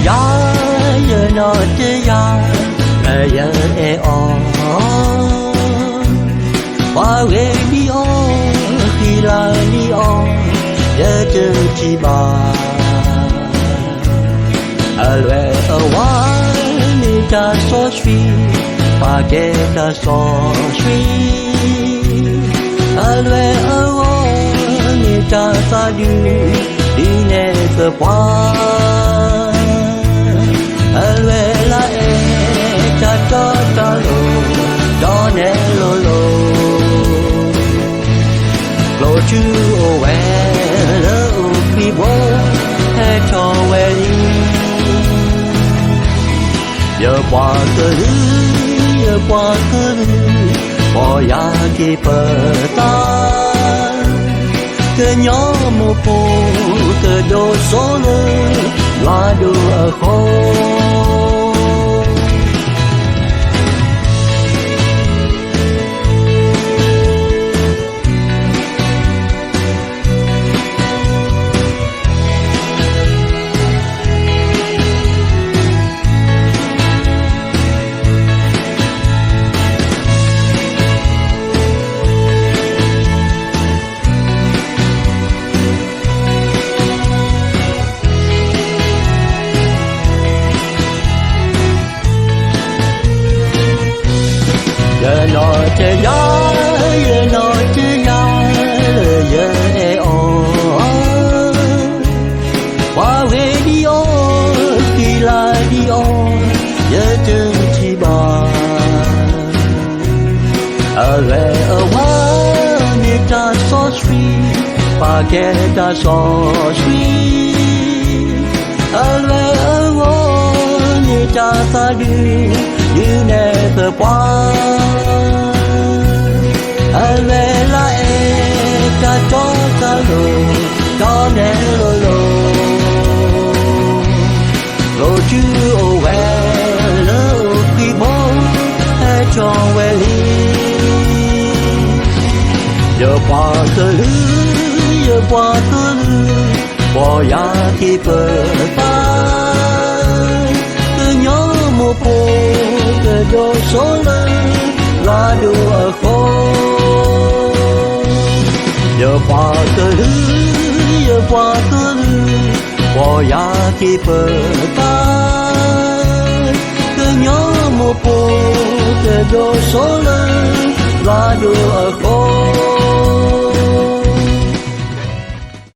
ya ye no te ya ye e o wa we ni o khi la ni o ye te chi ba alwe a wa ni ta so sweet pa ke ta so sweet alwe a wa ni ta sa du đi nè cơ qua alwe la e ta cho ta lo cho nè lo lo lo chu o we lo ki bo he cho we li giờ qua cơ bỏ ya ki pa ta cơ nhỏ một phố cơ đồ solo loa đồ khô giờ nói chơi ya giờ nói chơi ya giờ e o qua về đi o khi là đi o giờ chân chi ba ở về ở quá ni ta so sweet pa ke ta so sweet ở về ở quá ni ta sa đi you never want alwe la e ta cho ta lo cho ne lo lo lo chu o we lo ki bo e cho we li yo pa te lu yo pa te lu bo ya ki pe pa nhớ một phố đồ số lớn loa đùa khô giờ qua cơ lư bỏ ya ki bờ ta cứ nhớ một phố đồ số lớn loa đùa khô